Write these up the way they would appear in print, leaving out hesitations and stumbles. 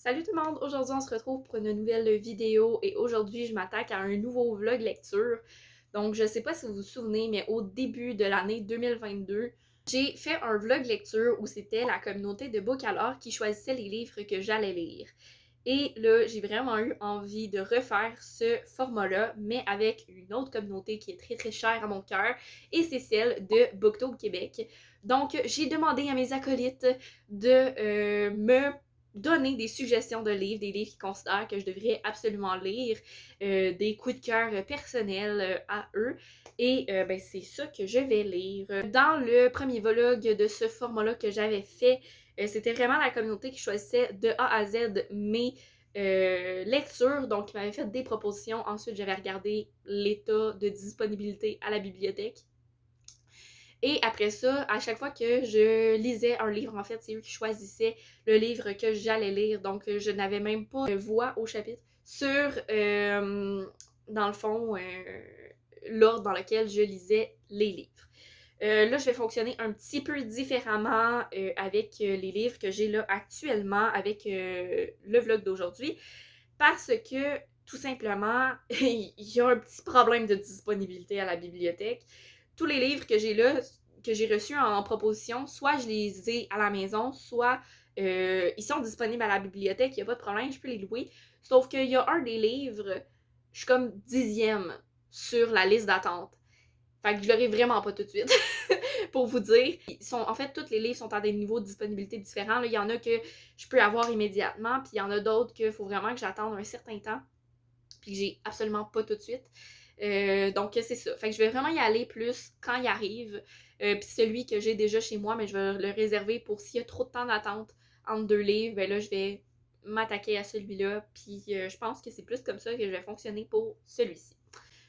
Salut tout le monde! Aujourd'hui on se retrouve pour une nouvelle vidéo et aujourd'hui je m'attaque à un nouveau vlog lecture. Donc je sais pas si vous vous souvenez, mais au début de l'année 2022, j'ai fait un vlog lecture où c'était la communauté de Bookalore qui choisissait les livres que j'allais lire. Et là, j'ai vraiment eu envie de refaire ce format-là, mais avec une autre communauté qui est très très chère à mon cœur, et c'est celle de Booktube Québec. Donc, j'ai demandé à mes acolytes de me donner des suggestions de livres, des livres qu'ils considèrent que je devrais absolument lire, des coups de cœur personnels à eux. Et ben, c'est ça que je vais lire. Dans le premier vlog de ce format-là que j'avais fait, c'était vraiment la communauté qui choisissait de A à Z mes lectures. Donc, ils m'avaient fait des propositions. Ensuite, j'avais regardé l'état de disponibilité à la bibliothèque. Et après ça, à chaque fois que je lisais un livre, en fait, c'est eux qui choisissaient le livre que j'allais lire. Donc, je n'avais même pas de voix au chapitre sur, dans le fond, l'ordre dans lequel je lisais les livres. Là, je vais fonctionner un petit peu différemment avec les livres que j'ai là actuellement avec le vlog d'aujourd'hui parce que tout simplement, il y a un petit problème de disponibilité à la bibliothèque. Tous les livres que j'ai là, que j'ai reçus en proposition, soit je les ai à la maison, soit ils sont disponibles à la bibliothèque, il n'y a pas de problème, je peux les louer. Sauf qu'il y a un des livres, je suis comme 10e sur la liste d'attente. Fait que je l'aurai vraiment pas tout de suite. Pour vous dire, en fait, tous les livres sont à des niveaux de disponibilité différents. Là, il y en a que je peux avoir immédiatement, puis il y en a d'autres qu'il faut vraiment que j'attende un certain temps, puis que j'ai absolument pas tout de suite. Donc c'est ça. Fait que je vais vraiment y aller plus quand il arrive. Puis celui que j'ai déjà chez moi, mais je vais le réserver pour s'il y a trop de temps d'attente entre deux livres, ben là je vais m'attaquer à celui-là. Puis je pense que c'est plus comme ça que je vais fonctionner pour celui-ci.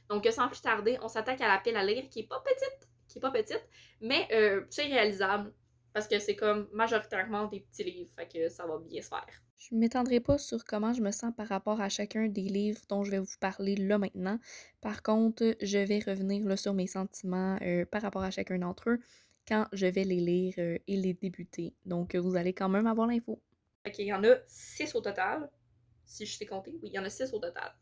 Donc sans plus tarder, on s'attaque à la pile à lire qui est pas petite, mais c'est réalisable parce que c'est comme majoritairement des petits livres, fait que ça va bien se faire. Je ne m'étendrai pas sur comment je me sens par rapport à chacun des livres dont je vais vous parler là maintenant. Par contre, je vais revenir là, sur mes sentiments par rapport à chacun d'entre eux quand je vais les lire et les débuter. Donc, vous allez quand même avoir l'info. Ok, il y en a 6 au total. Si je sais compter, oui, il y en a 6 au total.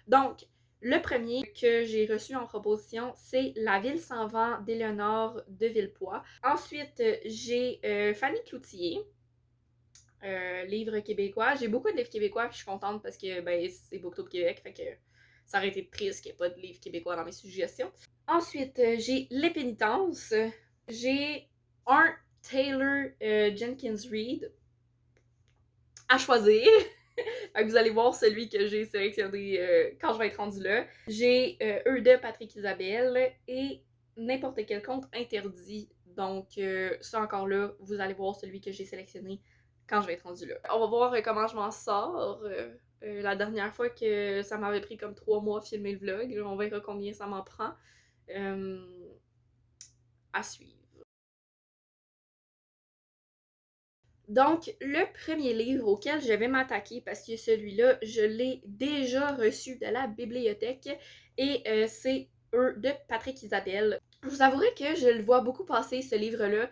Donc, le premier que j'ai reçu en proposition, c'est La ville s'en vend d'Éléonore de Villepoix. Ensuite, j'ai Fanny Cloutier, livre québécois. J'ai beaucoup de livres québécois, puis je suis contente parce que ben, c'est Booktube Québec, fait que ça aurait été triste qu'il n'y ait pas de livres québécois dans mes suggestions. Ensuite, j'ai Les Pénitences. J'ai un Taylor Jenkins Reid à choisir. Fait que vous allez voir celui que j'ai sélectionné quand je vais être rendue là. J'ai eux de Patrick Isabelle et N'importe quel compte interdit. Donc ça encore là, vous allez voir celui que j'ai sélectionné quand je vais être rendue là. On va voir comment je m'en sors. La dernière fois que ça m'avait pris comme 3 mois filmer le vlog, on verra combien ça m'en prend. À suivre. Donc, le premier livre auquel je vais m'attaquer, parce que celui-là, je l'ai déjà reçu de la bibliothèque, et c'est Eux de Patrick Isabelle. Je vous avouerai que je le vois beaucoup passer, ce livre-là.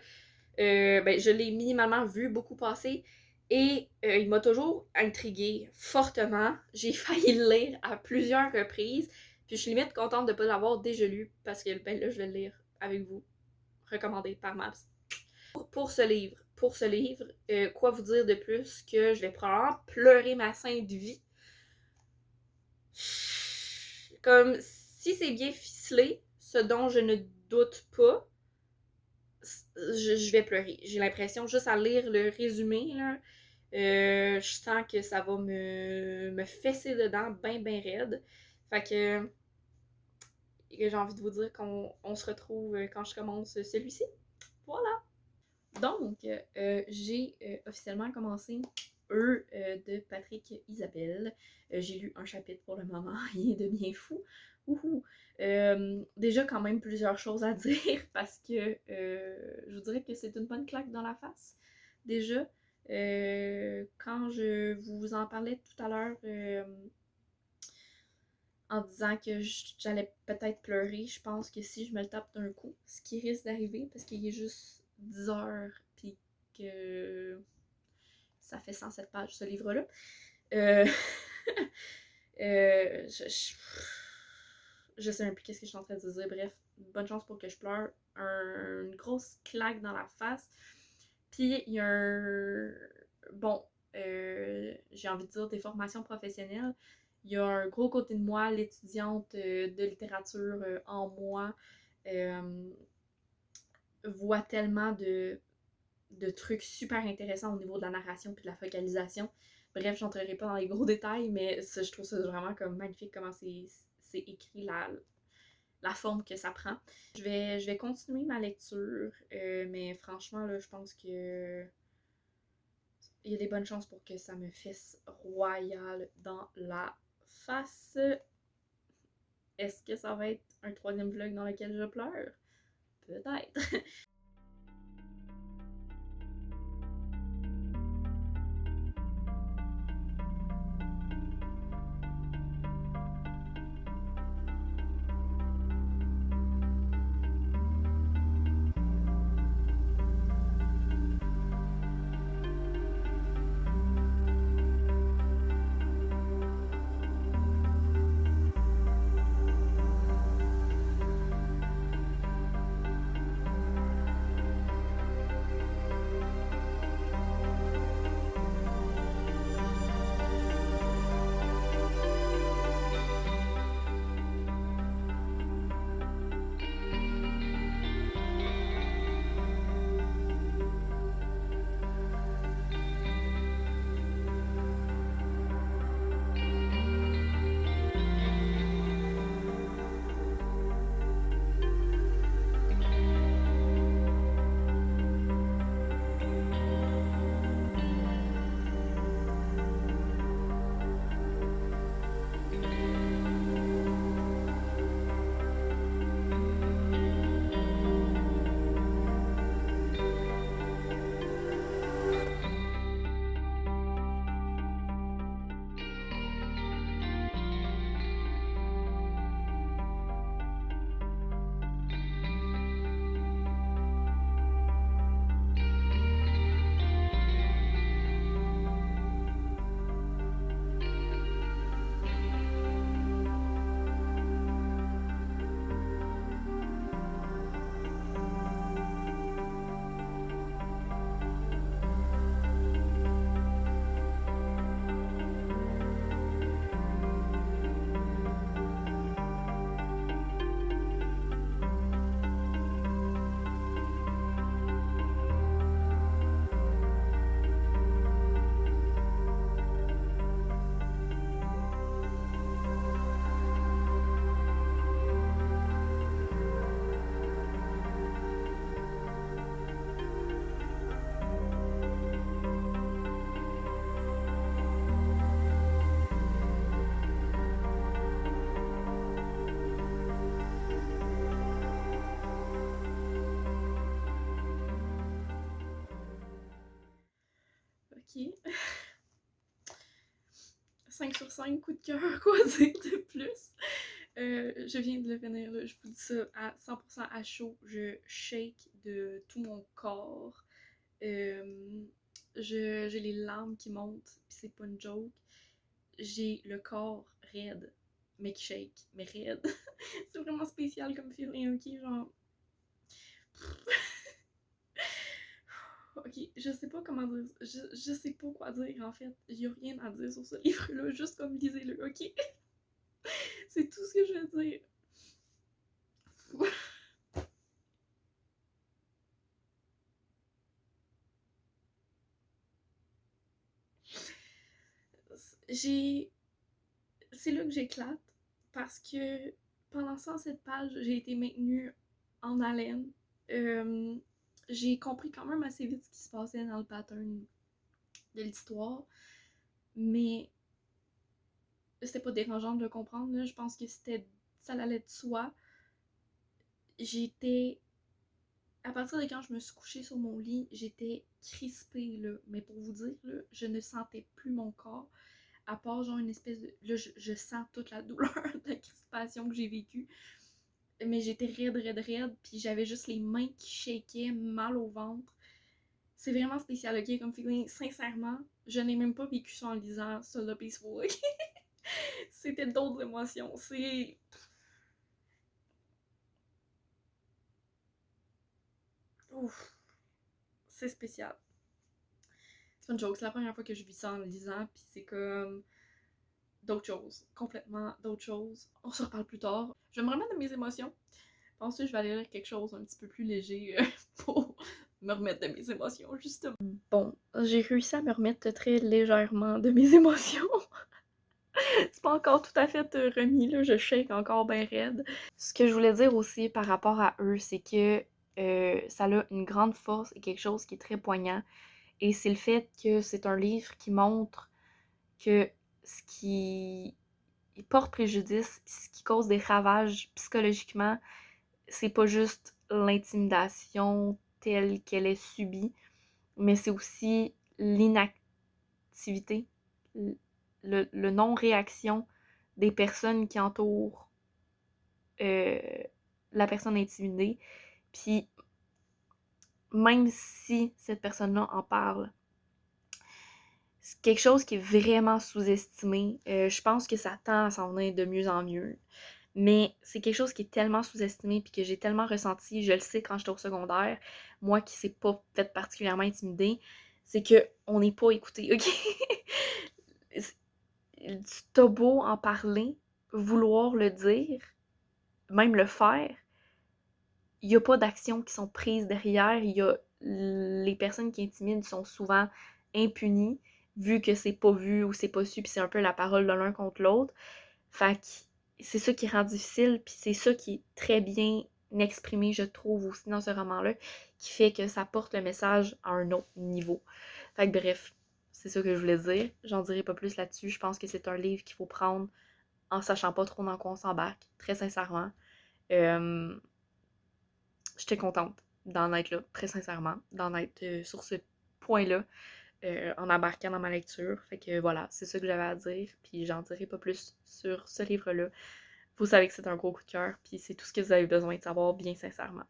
Ben, je l'ai minimalement vu beaucoup passer, et il m'a toujours intriguée fortement. J'ai failli le lire à plusieurs reprises, puis je suis limite contente de ne pas l'avoir déjà lu, parce que ben, là, je vais le lire avec vous, recommandé par Maps. Pour ce livre, quoi vous dire de plus que je vais probablement pleurer ma sainte vie. Comme si c'est bien ficelé, ce dont je ne doute pas, je vais pleurer. J'ai l'impression, juste à lire le résumé, là, je sens que ça va me fesser dedans ben ben raide. Fait que j'ai envie de vous dire qu'on se retrouve quand je commence celui-ci. Voilà! Donc, j'ai officiellement commencé de Patrick Isabelle. J'ai lu un chapitre pour le moment, rien de bien fou. Ouhou. Déjà quand même plusieurs choses à dire parce que je vous dirais que c'est une bonne claque dans la face. Déjà, quand je vous en parlais tout à l'heure en disant que j'allais peut-être pleurer, je pense que si je me le tape d'un coup, ce qui risque d'arriver parce qu'il est juste 10 heures puis que Ça fait 107 pages, ce livre-là. Euh, je sais même plus qu'est-ce que je suis en train de dire. Bref, bonne chance pour que je pleure. Une grosse claque dans la face. Puis il y a un... Bon, j'ai envie de dire des formations professionnelles. Il y a un gros côté de moi, l'étudiante de littérature en moi, voit tellement de trucs super intéressants au niveau de la narration puis de la focalisation. Bref, j'entrerai pas dans les gros détails, mais ça, je trouve ça vraiment comme magnifique comment c'est écrit, la forme que ça prend. Je vais continuer ma lecture, mais franchement, là, je pense que il y a des bonnes chances pour que ça me fesse royal dans la face. Est-ce que ça va être un troisième vlog dans lequel je pleure? Peut-être. Ok. 5 sur 5, coup de cœur, quoi dire de plus? Je viens de le finir, là. Je vous dis ça à 100% à chaud. Je shake de tout mon corps. J'ai les larmes qui montent, pis c'est pas une joke. J'ai le corps raide, mais qui shake, mais raide. C'est vraiment spécial comme feeling, ok? Genre. Ok, je sais pas comment dire. Je sais pas quoi dire en fait. Y'a rien à dire sur ce livre-là, juste comme lisez-le, ok? C'est tout ce que je veux dire. J'ai. C'est là que j'éclate parce que pendant 107 pages, j'ai été maintenue en haleine. Euh, j'ai compris quand même assez vite ce qui se passait dans le pattern de l'histoire, mais c'était pas dérangeant de le comprendre. Là. Je pense que ça allait de soi. J'étais. À partir de quand je me suis couchée sur mon lit, j'étais crispée, là. Mais pour vous dire, là, je ne sentais plus mon corps. À part genre une espèce de... Là, je sens toute la douleur de la crispation que j'ai vécue. Mais j'étais raide, puis j'avais juste les mains qui shakaient, mal au ventre. C'est vraiment spécial, ok, comme feeling, sincèrement. Je n'ai même pas vécu ça en lisant Soda Peaceful, ok? C'était d'autres émotions. C'est... Ouf, c'est spécial. C'est pas une joke, c'est la première fois que je vis ça en lisant, puis c'est comme d'autres choses, complètement d'autres choses. On se reparle plus tard. Je vais me remettre de mes émotions. Ensuite, je vais aller lire quelque chose un petit peu plus léger pour me remettre de mes émotions, justement. Bon, j'ai réussi à me remettre très légèrement de mes émotions. C'est pas encore tout à fait remis, là, je shake encore bien raide. Ce que je voulais dire aussi par rapport à eux, c'est que ça a une grande force et quelque chose qui est très poignant. Et c'est le fait que c'est un livre qui montre que ce qui porte préjudice, ce qui cause des ravages psychologiquement, c'est pas juste l'intimidation telle qu'elle est subie, mais c'est aussi l'inactivité, le non-réaction des personnes qui entourent la personne intimidée. Puis même si cette personne-là en parle, c'est quelque chose qui est vraiment sous-estimé. Je pense que ça tend à s'en venir de mieux en mieux. Mais c'est quelque chose qui est tellement sous-estimé puis que j'ai tellement ressenti, je le sais quand j'étais au secondaire, moi qui s'est pas fait particulièrement intimider, c'est que on n'est pas écouté, ok? T'as beau en parler, vouloir le dire, même le faire, il n'y a pas d'actions qui sont prises derrière. Les personnes qui intimident sont souvent impunies, vu que c'est pas vu ou c'est pas su, puis c'est un peu la parole de l'un contre l'autre. Fait que c'est ça qui rend difficile, puis c'est ça qui est très bien exprimé, je trouve, aussi dans ce roman-là, qui fait que ça porte le message à un autre niveau. Fait que bref, c'est ça que je voulais dire. J'en dirai pas plus là-dessus. Je pense que c'est un livre qu'il faut prendre en sachant pas trop dans quoi on s'embarque, très sincèrement. J'étais contente d'en être là, très sincèrement, d'en être sur ce point-là, en embarquant dans ma lecture. Fait que voilà, c'est ça que j'avais à dire, puis j'en dirai pas plus sur ce livre-là. Vous savez que c'est un gros coup de cœur, puis c'est tout ce que vous avez besoin de savoir, bien sincèrement.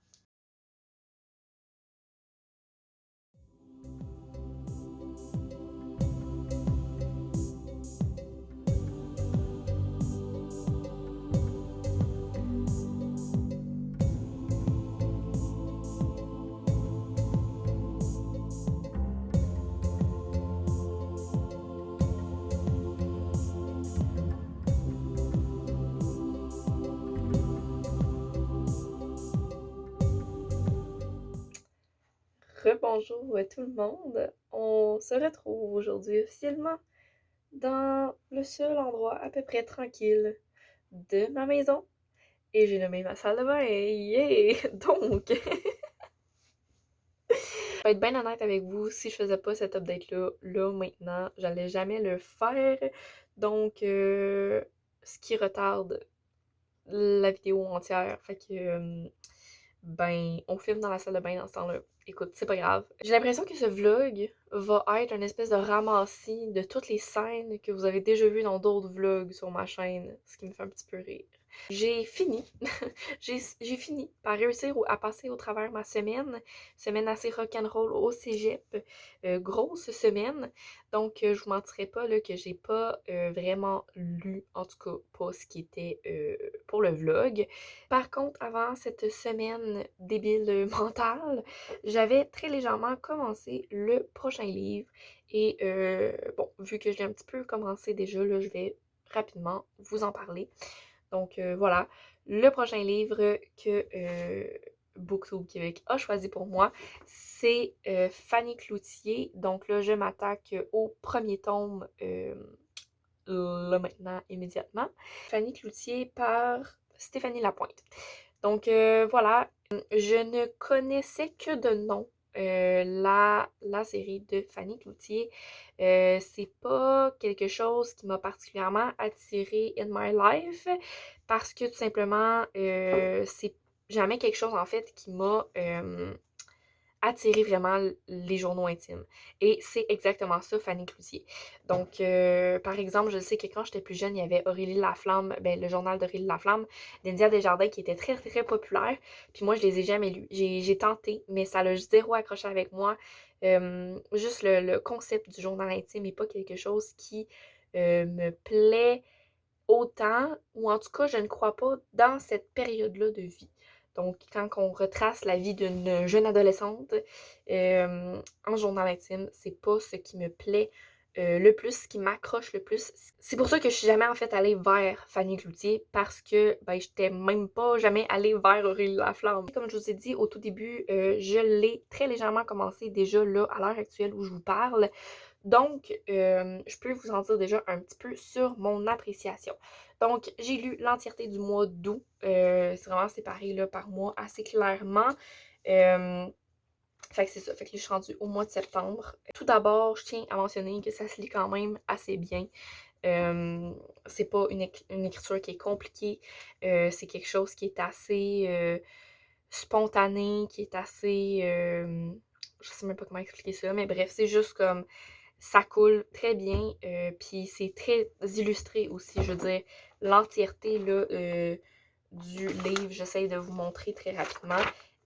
Rebonjour tout le monde, on se retrouve aujourd'hui officiellement dans le seul endroit à peu près tranquille de ma maison. Et j'ai nommé ma salle de bain, yeah! Donc, je vais être bien honnête avec vous, si je faisais pas cet update-là, là, maintenant, j'allais jamais le faire. Donc, ce qui retarde la vidéo entière. Fait que, ben, on filme dans la salle de bain dans ce temps-là. Écoute, c'est pas grave. J'ai l'impression que ce vlog va être une espèce de ramassis de toutes les scènes que vous avez déjà vues dans d'autres vlogs sur ma chaîne, ce qui me fait un petit peu rire. J'ai fini, j'ai fini par réussir à passer au travers ma semaine assez rock'n'roll au cégep, grosse semaine, donc je vous mentirais pas là, que j'ai pas vraiment lu, en tout cas pas ce qui était pour le vlog. Par contre, avant cette semaine débile mentale, j'avais très légèrement commencé le prochain livre et bon, vu que je l'ai un petit peu commencé déjà, là, je vais rapidement vous en parler. Donc voilà, le prochain livre que BookTube Québec a choisi pour moi, c'est Fanny Cloutier. Donc là, je m'attaque au premier tome là maintenant, immédiatement. Fanny Cloutier par Stéphanie Lapointe. Donc voilà, je ne connaissais que de nom la série de Fanny Cloutier. C'est pas quelque chose qui m'a particulièrement attirée in my life parce que tout simplement, c'est jamais quelque chose en fait qui m'a attirer vraiment les journaux intimes. Et c'est exactement ça, Fanny Cloutier. Donc, par exemple, je sais que quand j'étais plus jeune, il y avait Aurélie Laflamme, ben, le journal d'Aurélie Laflamme, d'India Desjardins, qui était très, très populaire. Puis moi, je les ai jamais lus. J'ai tenté, mais ça l'a zéro accroché avec moi. Juste le concept du journal intime n'est pas quelque chose qui me plaît autant, ou en tout cas, je ne crois pas dans cette période-là de vie. Donc, quand on retrace la vie d'une jeune adolescente en journal intime, c'est pas ce qui me plaît le plus, ce qui m'accroche le plus. C'est pour ça que je suis jamais en fait allée vers Fanny Cloutier, parce que ben j'étais même pas jamais allée vers Aurélie Laflamme. Comme je vous ai dit au tout début, je l'ai très légèrement commencé déjà là, à l'heure actuelle où je vous parle. Donc, je peux vous en dire déjà un petit peu sur mon appréciation. Donc, j'ai lu l'entièreté du mois d'août. C'est vraiment séparé là, par mois assez clairement. Fait que c'est ça. Fait que là, je suis rendue au mois de septembre. Tout d'abord, je tiens à mentionner que ça se lit quand même assez bien. C'est pas une écriture qui est compliquée. C'est quelque chose qui est assez spontané, qui est assez... je sais même pas comment expliquer ça, mais bref, c'est juste comme ça coule très bien, puis c'est très illustré aussi, je veux dire, l'entièreté là, du livre, j'essaie de vous montrer très rapidement,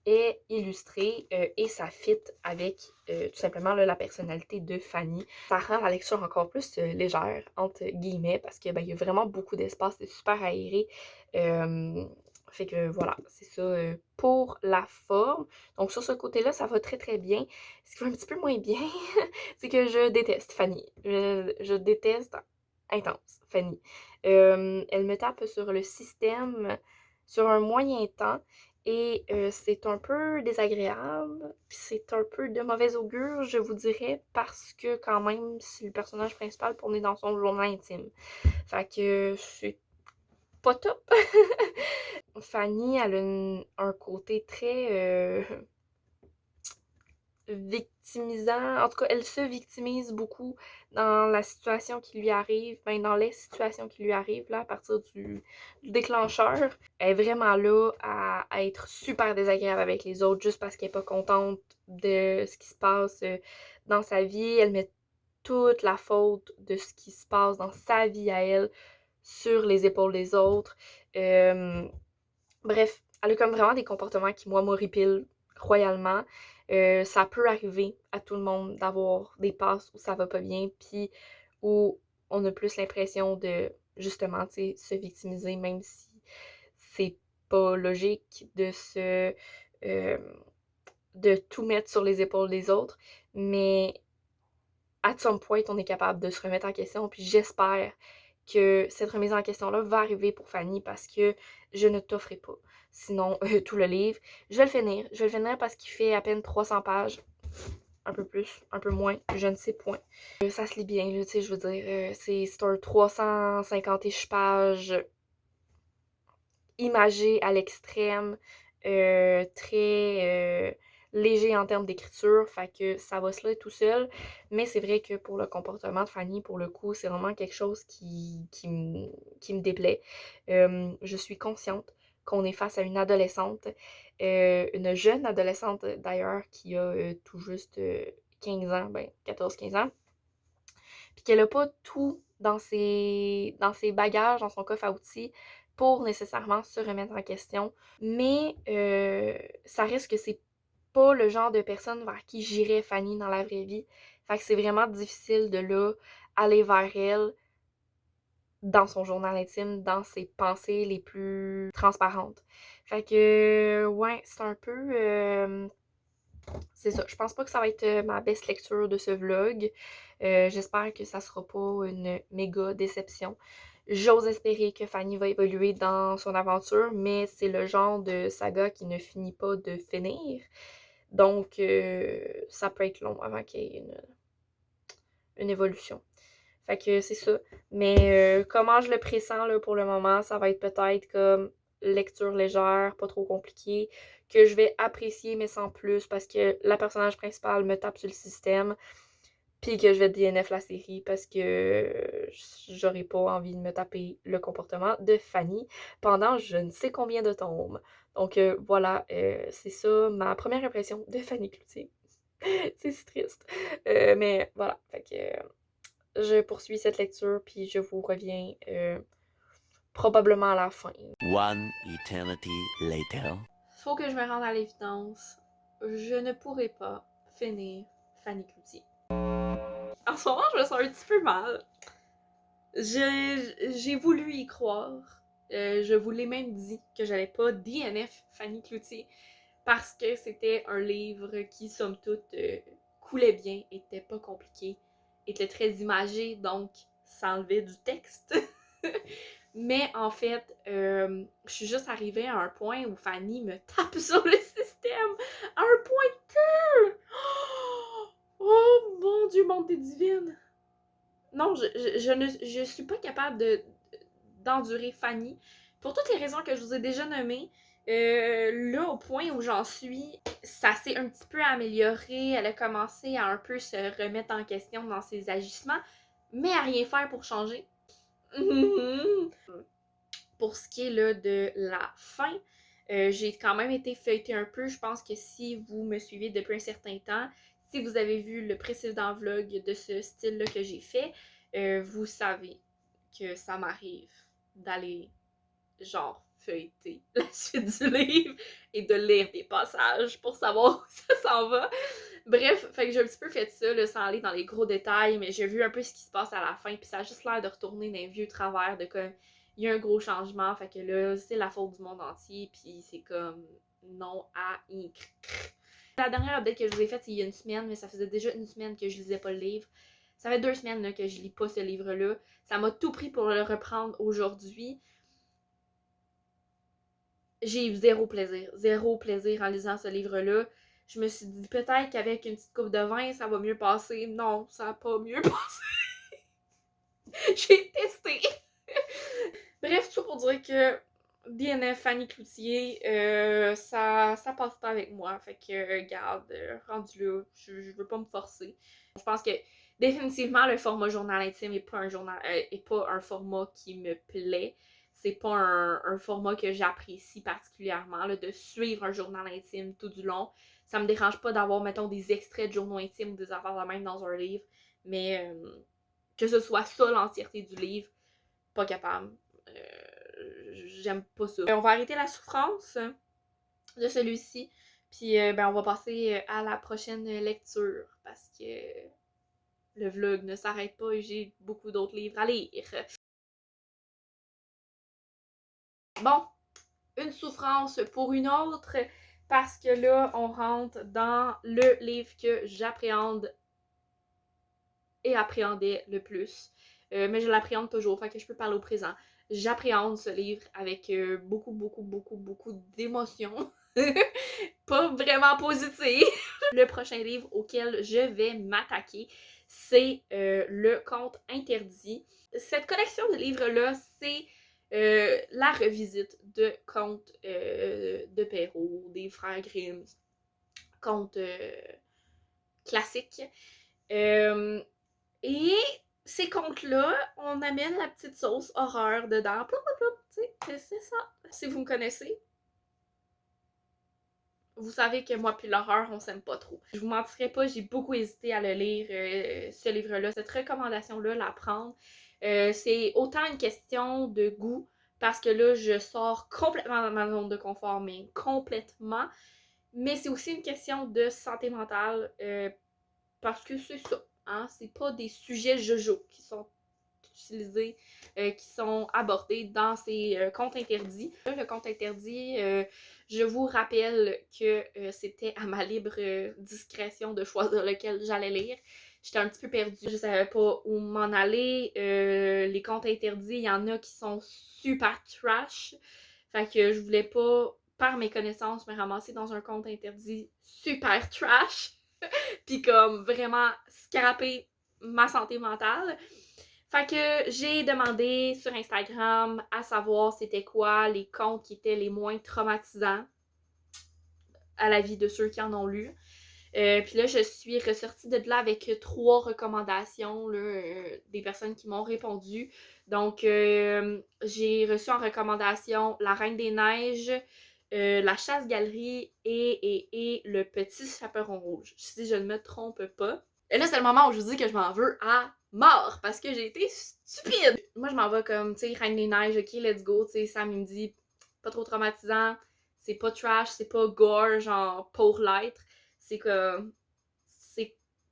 est illustré et ça fit avec tout simplement là, la personnalité de Fanny. Ça rend la lecture encore plus légère, entre guillemets, parce que ben, il y a vraiment beaucoup d'espace, c'est super aéré. Fait que voilà, c'est ça pour la forme. Donc sur ce côté-là, ça va très très bien. Ce qui va un petit peu moins bien, c'est que je déteste Fanny. Je déteste intense Fanny. Elle me tape sur le système sur un moyen temps et c'est un peu désagréable, puis c'est un peu de mauvais augure, je vous dirais, parce que quand même, c'est le personnage principal pour on est dans son journal intime. Fait que c'est pas top. Fanny, elle a un côté très victimisant. En tout cas, elle se victimise beaucoup dans la situation qui lui arrive, ben dans les situations qui lui arrivent, là, à partir du déclencheur. Elle est vraiment là à être super désagréable avec les autres juste parce qu'elle est pas contente de ce qui se passe dans sa vie. Elle met toute la faute de ce qui se passe dans sa vie à elle sur les épaules des autres. Bref, elle a comme vraiment des comportements qui, moi, m'horripilent royalement. Ça peut arriver à tout le monde d'avoir des passes où ça va pas bien, puis où on a plus l'impression de, justement, tu sais, se victimiser, même si c'est pas logique euh, de tout mettre sur les épaules des autres. Mais à some point, on est capable de se remettre en question, puis j'espère que cette remise en question-là va arriver pour Fanny parce que je ne t'offrais pas. Sinon, tout le livre. Je vais le finir. Je vais le finir parce qu'il fait à peine 300 pages. Un peu plus, un peu moins, je ne sais point. Ça se lit bien, là, tu sais, je veux dire, c'est un 350 pages imagé à l'extrême, très léger en termes d'écriture, fait que ça va se lire tout seul. Mais c'est vrai que pour le comportement de Fanny, pour le coup, c'est vraiment quelque chose qui me déplaît. Je suis consciente qu'on est face à une adolescente, une jeune adolescente d'ailleurs, qui a tout juste 15 ans, ben 14-15 ans, puis qu'elle a pas tout dans ses bagages, dans son coffre à outils pour nécessairement se remettre en question. Mais ça reste que c'est pas le genre de personne vers qui j'irais Fanny dans la vraie vie. Fait que c'est vraiment difficile de là aller vers elle dans son journal intime, dans ses pensées les plus transparentes. Fait que ouais, c'est un peu c'est ça. Je pense pas que ça va être ma best lecture de ce vlog. J'espère que ça sera pas une méga déception. J'ose espérer que Fanny va évoluer dans son aventure, mais c'est le genre de saga qui ne finit pas de finir. Donc, ça peut être long avant qu'il y ait une évolution. Fait que c'est ça. Mais comment je le pressens là, pour le moment, ça va être peut-être comme lecture légère, pas trop compliquée, que je vais apprécier mais sans plus parce que la personnage principale me tape sur le système. Puis que je vais DNF la série parce que j'aurais pas envie de me taper le comportement de Fanny pendant je ne sais combien de tomes. Donc voilà, c'est ça ma première impression de Fanny Cloutier. C'est si triste. Mais voilà, fait que je poursuis cette lecture puis je vous reviens probablement à la fin. One eternity later. Faut que je me rende à l'évidence. Je ne pourrai pas finir Fanny Cloutier. En ce moment, je me sens un petit peu mal. J'ai voulu y croire. Je vous l'ai même dit que j'allais pas DNF Fanny Cloutier parce que c'était un livre qui, somme toute, coulait bien, était pas compliqué, était très imagé, donc ça enlevait du texte. Mais en fait, je suis juste arrivée à un point où Fanny me tape sur le système à un point tel! Oh mon Dieu, bonté divine! Non, je suis pas capable d'endurer Fanny. Pour toutes les raisons que je vous ai déjà nommées, là, au point où j'en suis, ça s'est un petit peu amélioré. Elle a commencé à un peu se remettre en question dans ses agissements, mais à rien faire pour changer. Pour ce qui est là, de la fin, j'ai quand même été feuilletée un peu. Je pense que si vous me suivez depuis un certain temps, si vous avez vu le précédent vlog de ce style-là que j'ai fait, vous savez que ça m'arrive d'aller genre feuilleter la suite du livre et de lire des passages pour savoir où ça s'en va. Bref, fait que j'ai un petit peu fait ça, là, sans aller dans les gros détails, mais j'ai vu un peu ce qui se passe à la fin, puis ça a juste l'air de retourner dans les vieux travers de comme, il y a un gros changement, fait que là, c'est la faute du monde entier, puis c'est comme, non à y. La dernière update que je vous ai faite, c'est il y a une semaine, mais ça faisait déjà une semaine que je lisais pas le livre. Ça fait 2 semaines là, que je lis pas ce livre-là. Ça m'a tout pris pour le reprendre aujourd'hui. J'ai eu zéro plaisir en lisant ce livre-là. Je me suis dit peut-être qu'avec une petite coupe de vin, ça va mieux passer. Non, ça n'a pas mieux passé. J'ai testé. Bref, tout ça pour dire que DNF Fanny Cloutier, ça passe pas avec moi. Fait que, regarde, rendu là, je veux pas me forcer. Je pense que définitivement, le format journal intime est pas un format qui me plaît. C'est pas un format que j'apprécie particulièrement, là, de suivre un journal intime tout du long. Ça me dérange pas d'avoir, mettons, des extraits de journaux intimes ou des affaires de même dans un livre, mais que ce soit ça l'entièreté du livre, pas capable. J'aime pas ça. On va arrêter la souffrance de celui-ci, puis on va passer à la prochaine lecture, parce que le vlog ne s'arrête pas et j'ai beaucoup d'autres livres à lire. Bon, une souffrance pour une autre, parce que là, on rentre dans le livre que j'appréhende et appréhendais le plus. Mais je l'appréhende toujours, fait que je peux parler au présent. J'appréhende ce livre avec beaucoup d'émotions. Pas vraiment positives. Le prochain livre auquel je vais m'attaquer, c'est Le Conte Interdit. Cette collection de livres-là, c'est la revisite de contes de Perrault, des frères Grimm, contes classiques. Et ces contes-là, on amène la petite sauce horreur dedans. C'est ça. Si vous me connaissez, vous savez que moi puis l'horreur, on s'aime pas trop. Je vous mentirai pas, j'ai beaucoup hésité à le lire, ce livre-là. Cette recommandation-là, la prendre, c'est autant une question de goût, parce que là, je sors complètement de ma zone de confort, mais complètement. Mais c'est aussi une question de santé mentale, parce que c'est ça. Hein? C'est pas des sujets jojo qui sont utilisés, qui sont abordés dans ces contes interdits. Le conte interdit, je vous rappelle que c'était à ma libre discrétion de choisir lequel j'allais lire. J'étais un petit peu perdue, je savais pas où m'en aller. Les contes interdits, il y en a qui sont super trash. Fait que je voulais pas, par mes connaissances, me ramasser dans un conte interdit super trash. Puis comme vraiment scraper ma santé mentale. Fait que j'ai demandé sur Instagram à savoir c'était quoi les contes qui étaient les moins traumatisants à la vie de ceux qui en ont lu. Puis là, je suis ressortie de là avec 3 recommandations là, des personnes qui m'ont répondu. Donc, j'ai reçu en recommandation La Reine des Neiges, La Chasse-Galerie et Le Petit Chaperon Rouge, si je ne me trompe pas. Et là, c'est le moment où je vous dis que je m'en veux à mort parce que j'ai été stupide. Moi, je m'en vais comme, tu sais, Reine des Neiges, ok, let's go. Tu sais, Sam, il me dit, pas trop traumatisant, c'est pas trash, c'est pas gore, genre pour l'être. C'est comme,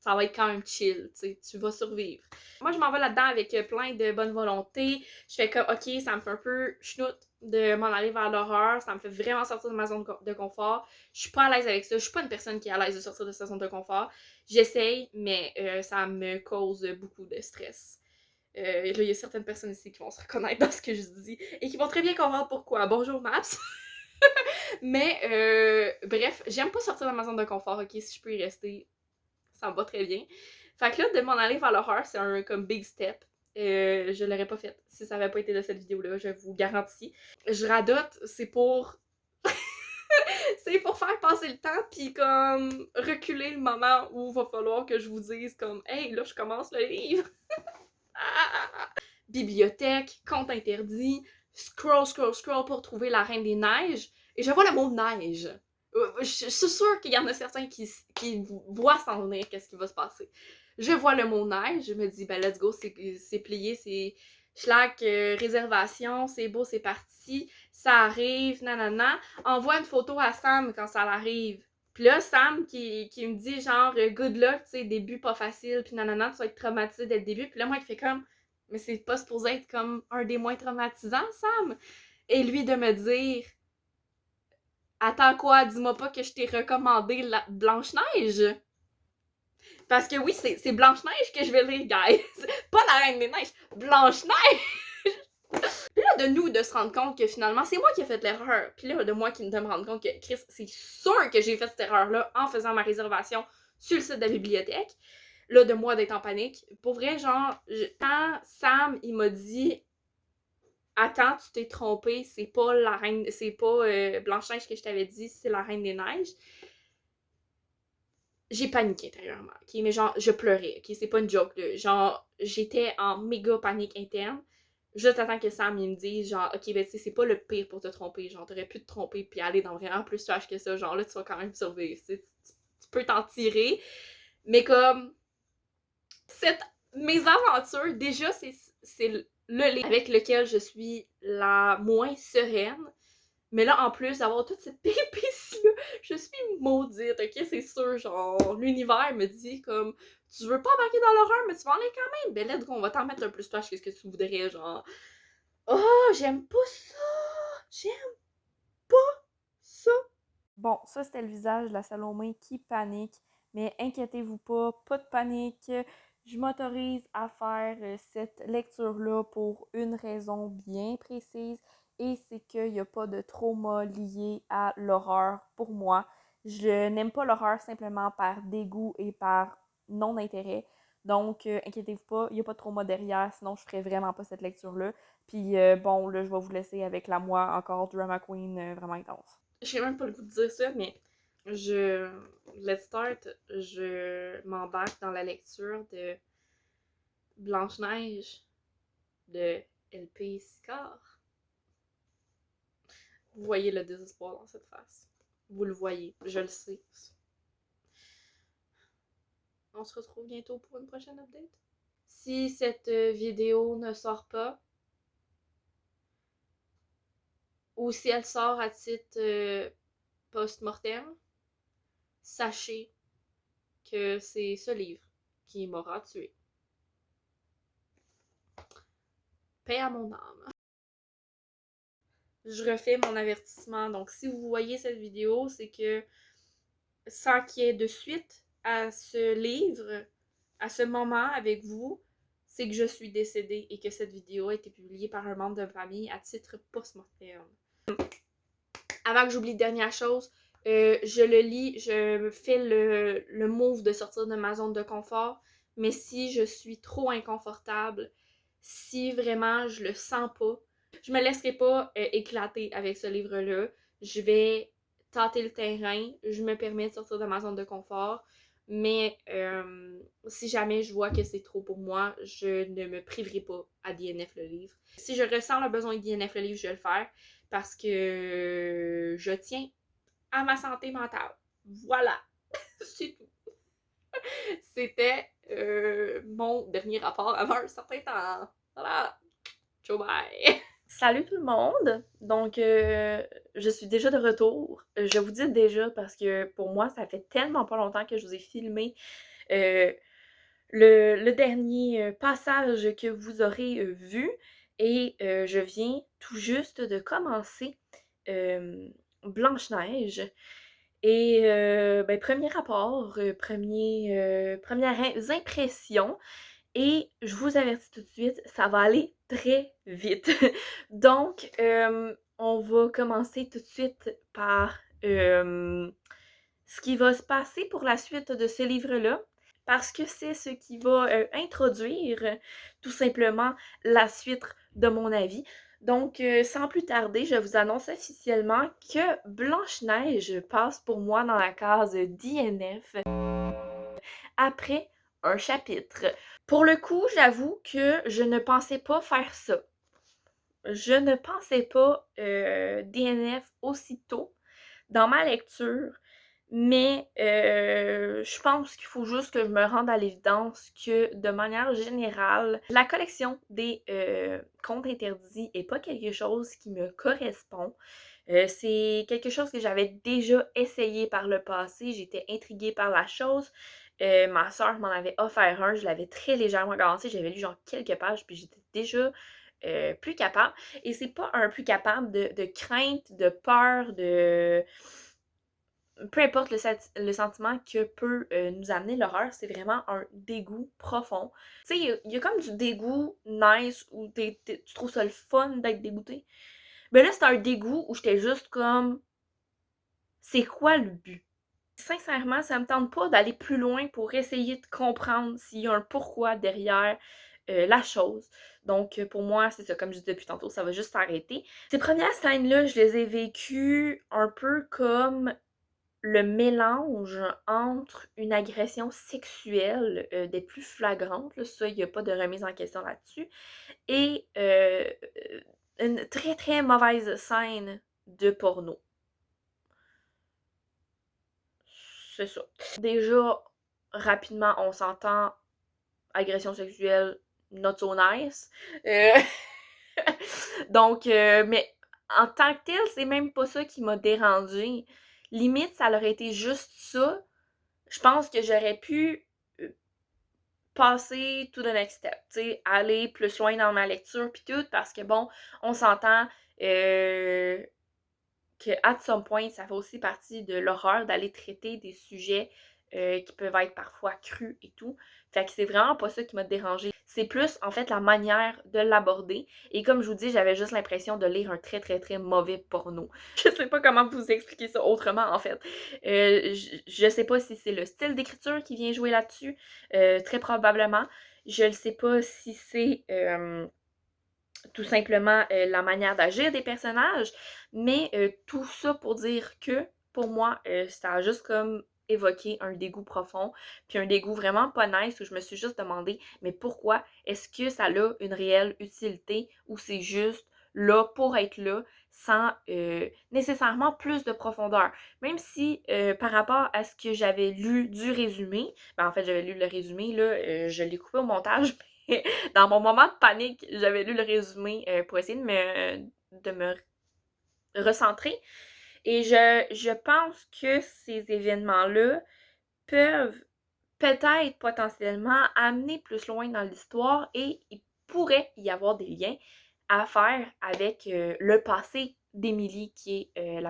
ça va être quand même chill, tu sais, tu vas survivre. Moi, je m'en vais là-dedans avec plein de bonne volonté. Je fais comme, ok, ça me fait un peu chenoute de m'en aller vers l'horreur. Ça me fait vraiment sortir de ma zone de confort. Je suis pas à l'aise avec ça. Je suis pas une personne qui est à l'aise de sortir de sa zone de confort. J'essaye, mais ça me cause beaucoup de stress. Et là, il y a certaines personnes ici qui vont se reconnaître dans ce que je dis et qui vont très bien comprendre pourquoi. Bonjour, Maps! Mais, bref, j'aime pas sortir de ma zone de confort, ok? Si je peux y rester, ça me va très bien. Fait que là, de m'en aller vers l'horreur, c'est un comme big step. Je l'aurais pas fait si ça avait pas été de cette vidéo-là, je vous garantis. Je radote, c'est pour... c'est pour faire passer le temps, puis comme reculer le moment où il va falloir que je vous dise comme « Hey, là, je commence le livre! » Bibliothèque, compte interdit, scroll pour trouver la Reine des Neiges, et je vois le mot neige. Je suis sûre qu'il y en a certains qui voient s'en venir qu'est-ce qui va se passer. Je vois le mot neige, je me dis, ben let's go, c'est plié, c'est schlag, réservation, c'est beau, c'est parti, ça arrive, nanana. Envoie une photo à Sam quand ça arrive. Puis là, Sam qui me dit genre, good luck, tu sais, début pas facile, puis nanana, tu vas être traumatisé dès le début. Puis là, moi, il fait comme, mais c'est pas supposé être comme un des moins traumatisants, Sam. Et lui de me dire, attends quoi, dis-moi pas que je t'ai recommandé la Blanche-Neige. Parce que oui, c'est Blanche-Neige que je vais lire, guys. Pas la Reine des Neiges, Blanche-Neige! Puis là, de nous, de se rendre compte que finalement, c'est moi qui ai fait l'erreur. Puis là, de moi qui de me rendre compte que, Chris, c'est sûr que j'ai fait cette erreur-là en faisant ma réservation sur le site de la bibliothèque. Là, de moi d'être en panique. Pour vrai, genre, quand Sam, il m'a dit attends, tu t'es trompé, c'est pas la reine, c'est pas Blanche-Neige que je t'avais dit, c'est la Reine des Neiges. J'ai paniqué intérieurement, ok? Mais genre, je pleurais, ok? C'est pas une joke, là. Genre, j'étais en méga panique interne. Juste attends que Sam il me dise, genre, ok, ben tu sais, c'est pas le pire pour te tromper. Genre, t'aurais pu te tromper puis aller dans vraiment plus trash que ça. Genre, là, tu vas quand même survivre. Tu peux t'en tirer. Mais comme, mes aventures, déjà, c'est le livre avec lequel je suis la moins sereine. Mais là, en plus d'avoir toute cette péripétie-là, je suis maudite, ok? C'est sûr, genre, l'univers me dit comme, tu veux pas embarquer dans l'horreur, mais tu vas en aller quand même. Ben let's go, on va t'en mettre un plus trash que ce que tu voudrais, genre. Oh, j'aime pas ça! J'aime pas ça! Bon, ça c'était le visage de la Salomé qui panique, mais inquiétez-vous pas, pas de panique. Je m'autorise à faire cette lecture-là pour une raison bien précise et c'est qu'il n'y a pas de trauma lié à l'horreur pour moi. Je n'aime pas l'horreur simplement par dégoût et par non-intérêt. Donc, inquiétez-vous pas, il n'y a pas de trauma derrière, sinon je ferais vraiment pas cette lecture-là. Puis bon, là, je vais vous laisser avec la moi encore drama queen vraiment intense. J'ai même pas le goût de dire ça, mais let's start, je m'embarque dans la lecture de Blanche-Neige de L.P. Sicard. Vous voyez le désespoir dans cette face. Vous le voyez, je le sais. On se retrouve bientôt pour une prochaine update. Si cette vidéo ne sort pas, ou si elle sort à titre post-mortem, sachez que c'est ce livre qui m'aura tué. Paix à mon âme. Je refais mon avertissement. Donc, si vous voyez cette vidéo, c'est que sans qu'il y ait de suite à ce livre, à ce moment avec vous, c'est que je suis décédée et que cette vidéo a été publiée par un membre de ma famille à titre post-mortem. Avant que j'oublie, dernière chose, je le lis, je fais le move de sortir de ma zone de confort, mais si je suis trop inconfortable, si vraiment je le sens pas, je me laisserai pas éclater avec ce livre-là. Je vais tâter le terrain, je me permets de sortir de ma zone de confort. Mais si jamais je vois que c'est trop pour moi, je ne me priverai pas à DNF le livre. Si je ressens le besoin de DNF le livre, je vais le faire parce que je tiens à ma santé mentale. Voilà, c'est tout. C'était mon dernier rapport avant un certain temps. Voilà, ciao bye! Salut tout le monde! Donc, je suis déjà de retour. Je vous dis déjà parce que pour moi, ça fait tellement pas longtemps que je vous ai filmé le dernier passage que vous aurez vu et je viens tout juste de commencer Blanche-Neige. Et ben, premier rapport, premières impressions. Et je vous avertis tout de suite, ça va aller très vite. Donc, on va commencer tout de suite par ce qui va se passer pour la suite de ce livre-là, parce que c'est ce qui va introduire tout simplement la suite de mon avis. Donc, sans plus tarder, je vous annonce officiellement que Blanche-Neige passe pour moi dans la case DNF après un chapitre. Pour le coup, j'avoue que je ne pensais pas faire ça. Je ne pensais pas DNF aussitôt dans ma lecture, mais je pense qu'il faut juste que je me rende à l'évidence que, de manière générale, la collection des contes interdits est pas quelque chose qui me correspond. C'est quelque chose que j'avais déjà essayé par le passé, j'étais intriguée par la chose. Ma soeur m'en avait offert un, je l'avais très légèrement commencé, j'avais lu genre quelques pages, puis j'étais déjà plus capable. Et c'est pas un plus capable de crainte, de peur, de... Peu importe le sentiment que peut nous amener l'horreur, c'est vraiment un dégoût profond. Tu sais, il y a comme du dégoût nice où tu trouves ça le fun d'être dégoûté. Mais là, c'est un dégoût où j'étais juste comme... C'est quoi le but? Sincèrement, ça me tente pas d'aller plus loin pour essayer de comprendre s'il y a un pourquoi derrière la chose. Donc, pour moi, c'est ça, comme je dis depuis tantôt, ça va juste s'arrêter. Ces premières scènes-là, je les ai vécues un peu comme le mélange entre une agression sexuelle des plus flagrantes, là, ça, il n'y a pas de remise en question là-dessus, et une très très mauvaise scène de porno. C'est ça. Déjà, rapidement, on s'entend, agression sexuelle, not so nice. Donc, mais en tant que tel, c'est même pas ça qui m'a dérangée. Limite, ça aurait été juste ça. Je pense que j'aurais pu passer to the next step, tu sais, aller plus loin dans ma lecture pis tout, parce que bon, on s'entend que at some point, ça fait aussi partie de l'horreur d'aller traiter des sujets qui peuvent être parfois crus et tout. Fait que c'est vraiment pas ça qui m'a dérangée. C'est plus, en fait, la manière de l'aborder. Et comme je vous dis, j'avais juste l'impression de lire un très, très, très mauvais porno. Je sais pas comment vous expliquer ça autrement, en fait. Je sais pas si c'est le style d'écriture qui vient jouer là-dessus. Très probablement. Je ne sais pas si c'est... tout simplement la manière d'agir des personnages, mais tout ça pour dire que, pour moi, ça a juste comme évoqué un dégoût profond, puis un dégoût vraiment pas nice où je me suis juste demandé, mais pourquoi? Est-ce que ça a une réelle utilité ou c'est juste là pour être là sans nécessairement plus de profondeur? Même si par rapport à ce que j'avais lu du résumé, ben en fait j'avais lu le résumé, là, je l'ai coupé au montage, dans mon moment de panique, j'avais lu le résumé pour essayer de me recentrer. Et je pense que ces événements-là peuvent peut-être potentiellement amener plus loin dans l'histoire et il pourrait y avoir des liens à faire avec le passé d'Émilie qui est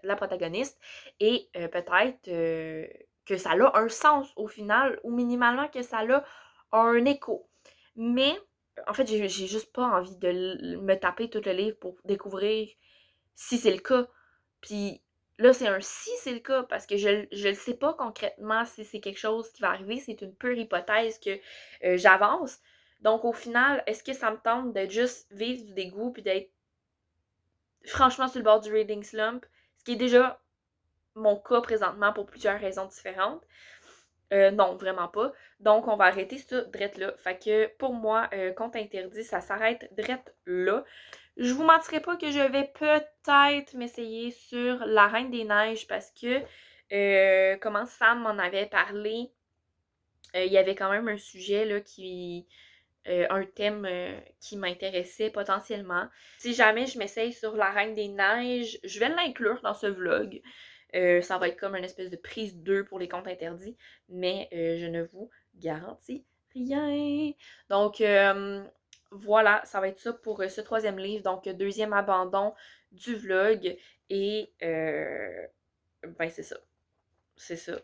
la protagoniste et peut-être que ça a un sens au final ou minimalement que ça a un écho. Mais en fait, j'ai juste pas envie de me taper tout le livre pour découvrir si c'est le cas. Puis là, c'est un si c'est le cas, parce que je le sais pas concrètement si c'est quelque chose qui va arriver, c'est une pure hypothèse que j'avance. Donc au final, est-ce que ça me tente de juste vivre du dégoût puis d'être franchement sur le bord du reading slump, ce qui est déjà mon cas présentement pour plusieurs raisons différentes. Non, vraiment pas. Donc, on va arrêter ça drette là. Fait que pour moi, compte interdit, ça s'arrête drette là. Je vous mentirai pas que je vais peut-être m'essayer sur La Reine des Neiges parce que, comment Sam m'en avait parlé, il y avait quand même un sujet là un thème qui m'intéressait potentiellement. Si jamais je m'essaye sur La Reine des Neiges, je vais l'inclure dans ce vlog. Ça va être comme une espèce de prise 2 pour les comptes interdits, mais je ne vous garantis rien. Donc voilà, ça va être ça pour ce troisième livre, donc deuxième abandon du vlog. Et ben c'est ça. C'est ça.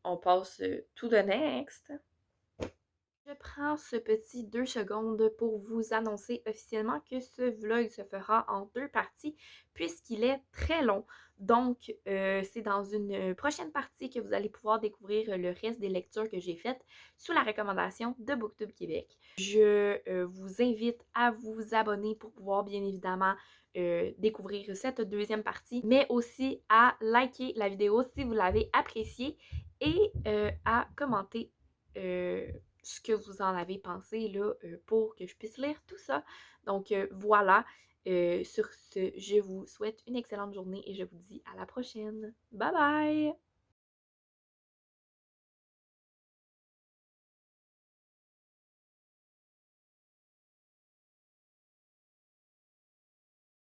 On passe to the next. Je prends ce petit 2 secondes pour vous annoncer officiellement que ce vlog se fera en 2 parties puisqu'il est très long. Donc, c'est dans une prochaine partie que vous allez pouvoir découvrir le reste des lectures que j'ai faites sous la recommandation de Booktube Québec. Je vous invite à vous abonner pour pouvoir bien évidemment découvrir cette deuxième partie, mais aussi à liker la vidéo si vous l'avez appréciée et à commenter ce que vous en avez pensé là, pour que je puisse lire tout ça. Donc voilà, sur ce, je vous souhaite une excellente journée et je vous dis à la prochaine. Bye bye!